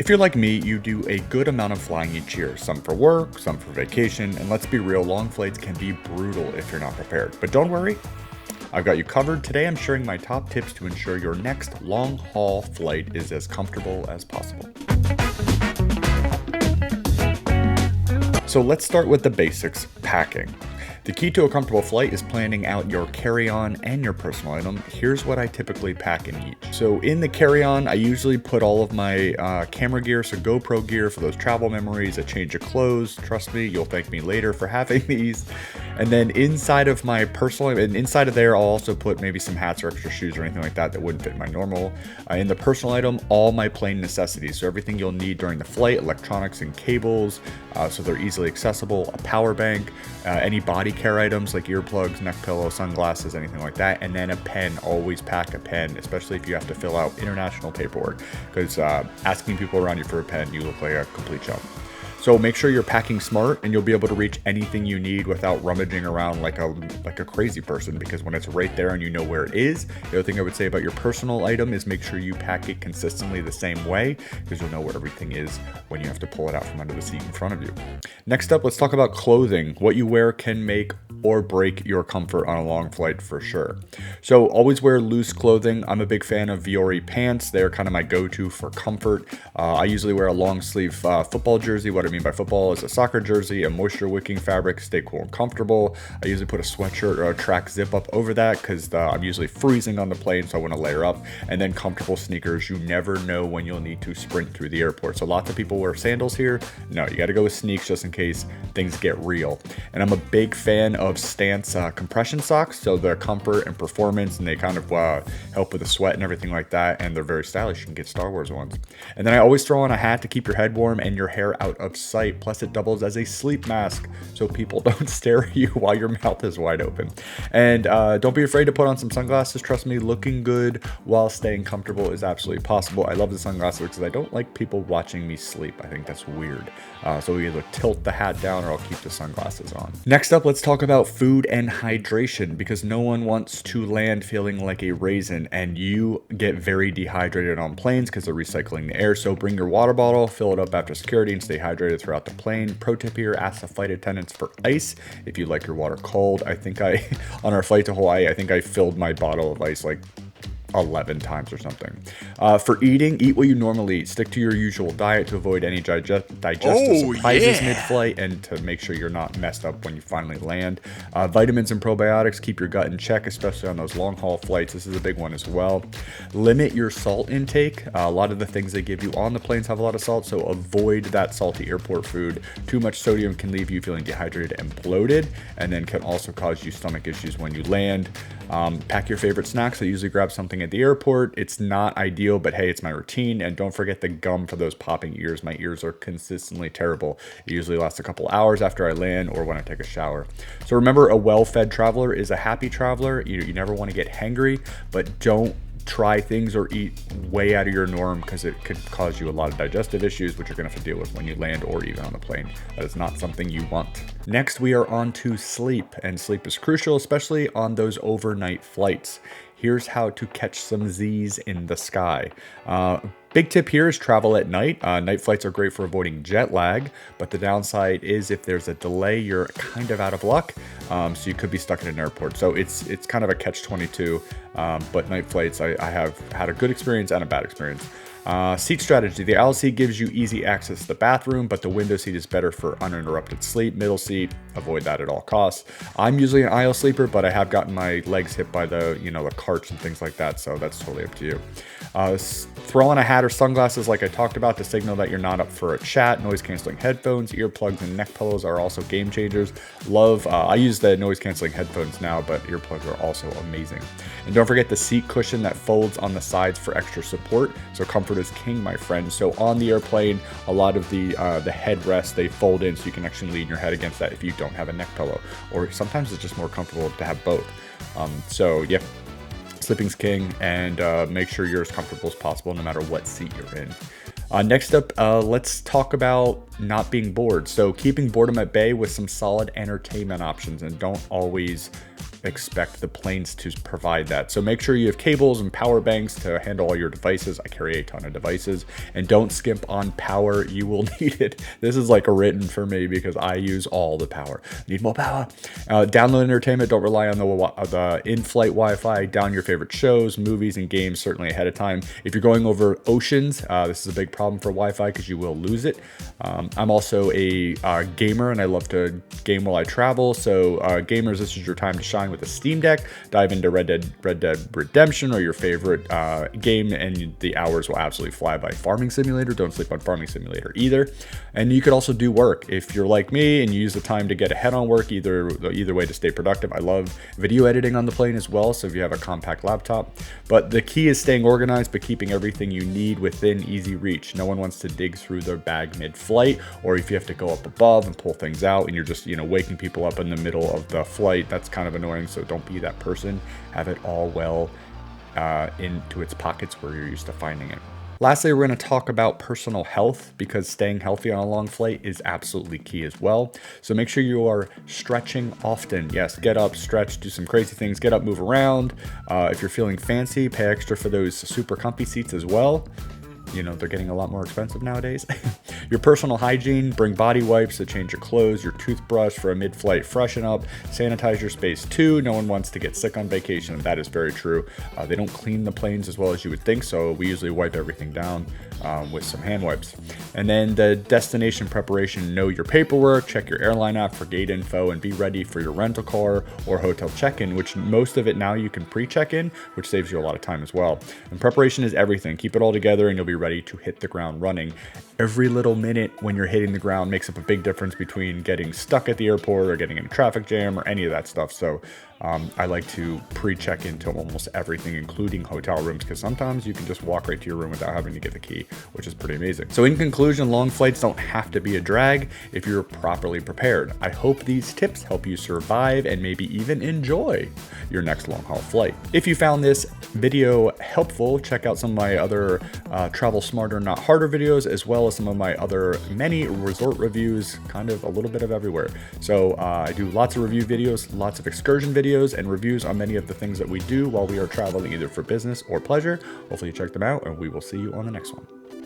If you're like me, you do a good amount of flying each year, some for work, some for vacation, and let's be real, long flights can be brutal if you're not prepared. But don't worry, I've got you covered. Today I'm sharing my top tips to ensure your next long haul flight is as comfortable as possible. So let's start with the basics, packing. The key to a comfortable flight is planning out your carry-on and your personal item. Here's what I typically pack in each. So in the carry-on, I usually put all of my camera gear, so GoPro gear for those travel memories, a change of clothes. Trust me, you'll thank me later for having these. And then inside of my personal, and inside of there, I'll also put maybe some hats or extra shoes or anything like that that wouldn't fit my normal. In the personal item, all my plane necessities. So everything you'll need during the flight, electronics and cables, so they're easily accessible, a power bank, any body care items like earplugs, neck pillow, sunglasses, anything like that, and then a pen. Always pack a pen, especially if you have to fill out international paperwork, because asking people around you for a pen, you look like a complete chump. So make sure you're packing smart and you'll be able to reach anything you need without rummaging around like a crazy person, because when it's right there and you know where it is. The other thing I would say about your personal item is make sure you pack it consistently the same way, because you'll know where everything is when you have to pull it out from under the seat in front of you. Next up, let's talk about clothing. What you wear can make or break your comfort on a long flight for sure. So always wear loose clothing. I'm a big fan of Viore pants. They're kind of my go-to for comfort. I usually wear a long sleeve football jersey. What I mean by football is a soccer jersey, a moisture wicking fabric, stay cool and comfortable. I usually put a sweatshirt or a track zip up over that because I'm usually freezing on the plane, so I want to layer up. And then comfortable sneakers. You never know when you'll need to sprint through the airport. So lots of people wear sandals here. No, you got to go with sneaks just in case things get real. And I'm a big fan of Stance compression socks, so they're comfort and performance, and they kind of help with the sweat and everything like that, and they're very stylish. You can get Star Wars ones. And then I always throw on a hat to keep your head warm and your hair out of sight, plus it doubles as a sleep mask so people don't stare at you while your mouth is wide open. And don't be afraid to put on some sunglasses. Trust me, looking good while staying comfortable is absolutely possible. I love the sunglasses because I don't like people watching me sleep. I think that's weird. So we either tilt the hat down or I'll keep the sunglasses on. Next up, let's talk about food and hydration, because no one wants to land feeling like a raisin, and you get very dehydrated on planes because they're recycling the air. So bring your water bottle, fill it up after security, and stay hydrated throughout the plane. Pro tip here, ask the flight attendants for ice if you like your water cold. I think on our flight to Hawaii, I think I filled my bottle of ice like 11 times or something. For eating, eat what you normally eat. Stick to your usual diet to avoid any digestive surprises mid-flight, and to make sure you're not messed up when you finally land. Vitamins and probiotics keep your gut in check, especially on those long-haul flights. This is a big one as well. Limit your salt intake. A lot of the things they give you on the planes have a lot of salt, so avoid that salty airport food. Too much sodium can leave you feeling dehydrated and bloated, and then can also cause you stomach issues when you land. Pack your favorite snacks. I usually grab something at the airport. It's not ideal, but hey, it's my routine. And don't forget the gum for those popping ears. My ears are consistently terrible. It usually lasts a couple hours after I land or when I take a shower. So remember, a well-fed traveler is a happy traveler. You never want to get hangry, but don't try things or eat way out of your norm, because it could cause you a lot of digestive issues, which you're going to have to deal with when you land or even on the plane. That is not something you want. Next, we are on to sleep, and sleep is crucial, especially on those overnight flights. Here's how to catch some Z's in the sky. Big tip here is travel at night. Night flights are great for avoiding jet lag, but the downside is if there's a delay, you're kind of out of luck. So you could be stuck in an airport. So it's kind of a catch-22. But night flights, I have had a good experience and a bad experience. Seat strategy. The aisle seat gives you easy access to the bathroom, but the window seat is better for uninterrupted sleep. Middle seat, avoid that at all costs. I'm usually an aisle sleeper, but I have gotten my legs hit by the carts and things like that, so that's totally up to you. Throw on a hat or sunglasses like I talked about to signal that you're not up for a chat. Noise canceling headphones, earplugs, and neck pillows are also game changers. I use the noise canceling headphones now, but earplugs are also amazing. And don't forget the seat cushion that folds on the sides for extra support. So comfort is king, my friend. So on the airplane, a lot of the headrests, they fold in so you can actually lean your head against that if you don't have a neck pillow, or sometimes it's just more comfortable to have both. So yeah, sleeping's king, and make sure you're as comfortable as possible no matter what seat you're in. Next up, let's talk about not being bored. So keeping boredom at bay with some solid entertainment options, and don't always expect the planes to provide that. So make sure you have cables and power banks to handle all your devices. I carry a ton of devices, and don't skimp on power. You will need it. This is like written for me because I use all the power. Need more power. Download entertainment. Don't rely on the in-flight Wi-Fi. Down your favorite shows, movies, and games certainly ahead of time. If you're going over oceans, this is a big problem for Wi-Fi because you will lose it. I'm also a gamer, and I love to game while I travel. So gamers, this is your time to shine with a Steam Deck. Dive into Red Dead Redemption or your favorite game, and the hours will absolutely fly by. Farming Simulator, don't sleep on Farming Simulator either. And you could also do work if you're like me and you use the time to get ahead on work, either way to stay productive. I love video editing on the plane as well, so if you have a compact laptop. But the key is staying organized but keeping everything you need within easy reach. No one wants to dig through their bag mid-flight, or if you have to go up above and pull things out and you're just waking people up in the middle of the flight. That's kind of annoying, so don't be that person. Have it all well into its pockets where you're used to finding it. Lastly, we're going to talk about personal health, because staying healthy on a long flight is absolutely key as well. So make sure you are stretching often. Yes, get up, stretch, do some crazy things, get up, move around. If you're feeling fancy, pay extra for those super comfy seats as well. They're getting a lot more expensive nowadays. Your personal hygiene, bring body wipes to change your clothes, your toothbrush for a mid-flight freshen up, sanitize your space too. No one wants to get sick on vacation, and that is very true. They don't clean the planes as well as you would think, so we usually wipe everything down with some hand wipes. And then the destination preparation, know your paperwork, check your airline app for gate info, and be ready for your rental car or hotel check-in, which most of it now you can pre-check in, which saves you a lot of time as well. And preparation is everything. Keep it all together and you'll be ready to hit the ground running. Every little minute when you're hitting the ground makes up a big difference between getting stuck at the airport or getting in a traffic jam or any of that stuff. So I like to pre-check into almost everything, including hotel rooms, because sometimes you can just walk right to your room without having to get the key, which is pretty amazing. So in conclusion, long flights don't have to be a drag if you're properly prepared. I hope these tips help you survive and maybe even enjoy your next long haul flight. If you found this video helpful, check out some of my other Travel Smarter Not Harder videos, as well as some of my other many resort reviews, kind of a little bit of everywhere. So I do lots of review videos, lots of excursion videos, and reviews on many of the things that we do while we are traveling, either for business or pleasure. Hopefully you check them out, and we will see you on the next one.